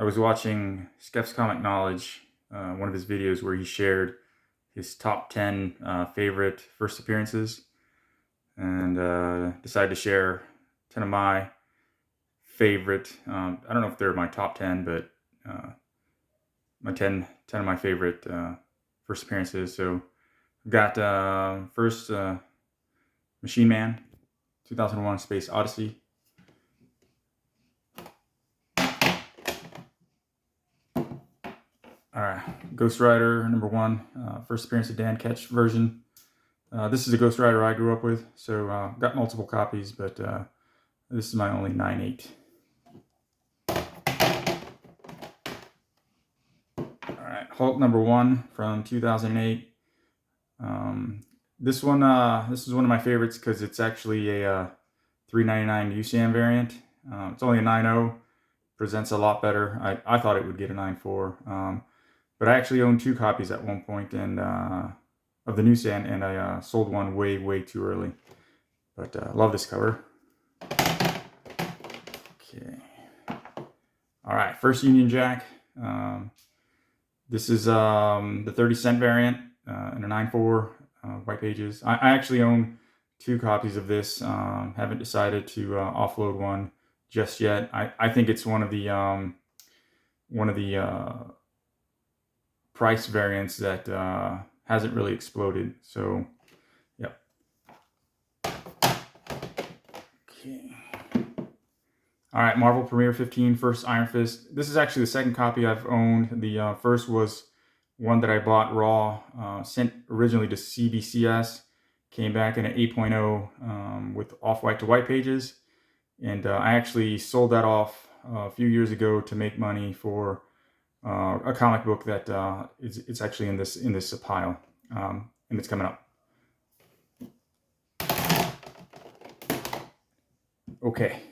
I was watching Skeff's Comic Knowledge, one of his videos where he shared his top 10 favorite first appearances, and decided to share 10 of my favorite. I don't know if they're my top 10, but my 10 of my favorite first appearances. So I've got first Machine Man, 2001 Space Odyssey. All right, Ghost Rider #1, first appearance of Dan Ketch version. This is a Ghost Rider I grew up with, so got multiple copies, but this is my only 9/8. All right, Hulk #1 from 2008. This is one of my favorites because it's actually a $3.99 USAM variant. It's only a 9.0, presents a lot better. I thought it would get a 9.4. But I actually owned 2 copies at one point, and of the newsstand, and I sold one way too early. But love this cover. Okay. All right, first Union Jack. This is the 30-cent variant in a 9.4 white pages. I actually own 2 copies of this. Haven't decided to offload one just yet. I think it's one of the price variants that hasn't really exploded. So, yep. Okay. All right, Marvel Premiere 15, first Iron Fist. This is actually the second copy I've owned. The first was one that I bought raw, sent originally to CBCS, came back in an 8.0 with off-white to white pages. And I actually sold that off a few years ago to make money for a comic book that it's actually in this pile, and it's coming up. Okay,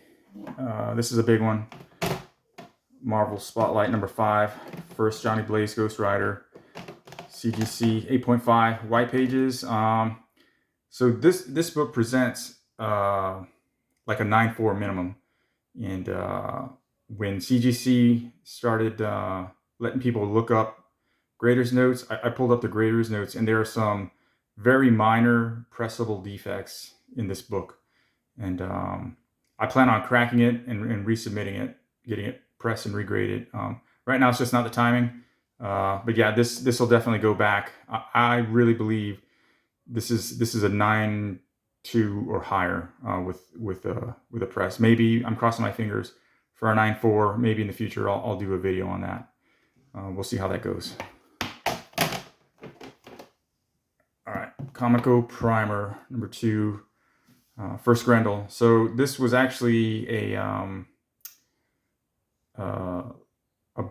this is a big one. Marvel Spotlight #5, first Johnny Blaze Ghost Rider, CGC 8.5 white pages. So this book presents like a 9.4 minimum, and when CGC started letting people look up grader's notes, I pulled up the grader's notes, and there are some very minor pressable defects in this book. And I plan on cracking it and resubmitting it, getting it pressed and regraded. Right now, it's just not the timing. But yeah, this will definitely go back. I really believe this is a 9.2 or higher with a press. Maybe I'm crossing my fingers for a 9.4. Maybe in the future I'll do a video on that. We'll see how that goes. All right, Comico Primer #2, first Grendel. So this was actually a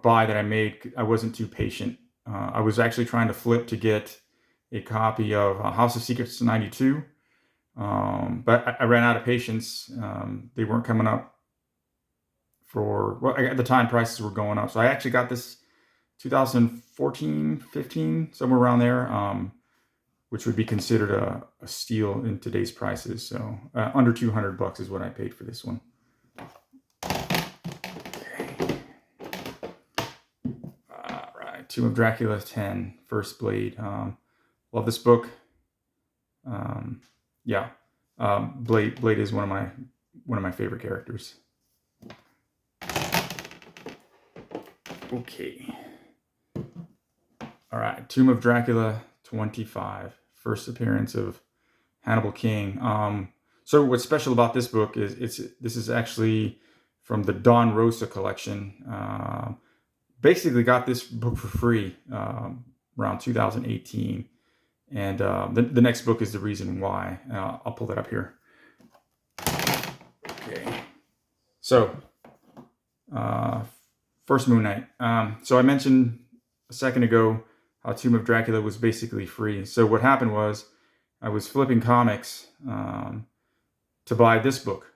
buy that I made. I wasn't too patient. I was actually trying to flip to get a copy of House of Secrets 92, but I ran out of patience. They weren't coming up for, well, at the time prices were going up. So I actually got this 2014, 15, somewhere around there, which would be considered a steal in today's prices. So under $200 is what I paid for this one. Okay. All right, Tomb of Dracula 10, first Blade. Love this book. Yeah, Blade is one of my favorite characters. Okay. All right, Tomb of Dracula 25, first appearance of Hannibal King. So what's special about this book is this is actually from the Don Rosa collection. Basically got this book for free around 2018, and the next book is The Reason Why. I'll pull that up here. Okay, so first Moon Knight. So I mentioned a second ago how Tomb of Dracula was basically free. So what happened was I was flipping comics to buy this book.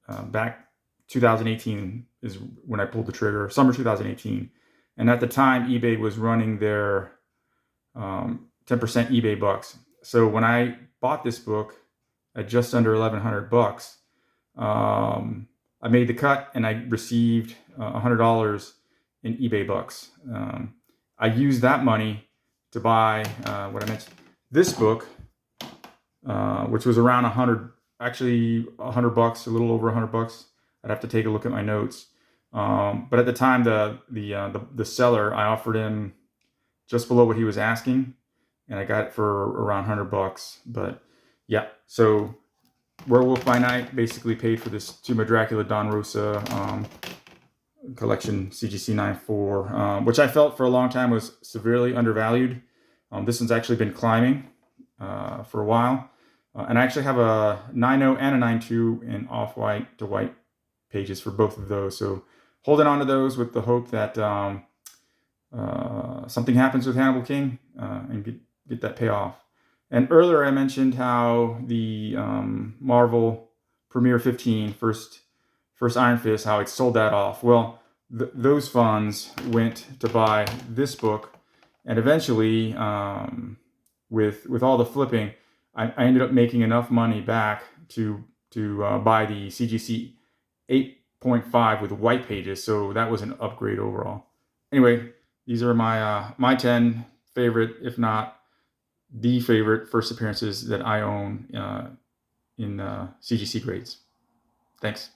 Back 2018 is when I pulled the trigger, summer 2018. And at the time, eBay was running their 10% eBay bucks. So when I bought this book at just under $1,100, I made the cut and I received $100 in eBay bucks. I used that money to buy what I mentioned, this book, which was around $100 bucks, a little over $100. I'd have to take a look at my notes. But at the time, the seller, I offered him just below what he was asking, and I got it for around $100. But yeah, so Werewolf by Night basically paid for this Tomb of Dracula Don Rosa collection, CGC 9.4, which I felt for a long time was severely undervalued. This one's actually been climbing for a while. And I actually have a 9.0 and a 9.2 in off-white to white pages for both of those. So holding on to those with the hope that something happens with Hannibal King and get that payoff. And earlier I mentioned how the Marvel Premiere 15 first Iron Fist, how it sold that off. Well, those funds went to buy this book, and eventually, with all the flipping, I ended up making enough money back to buy the CGC 8.5 with white pages. So that was an upgrade overall. Anyway, these are my 10 favorite, if not the favorite, first appearances that I own in CGC grades. Thanks.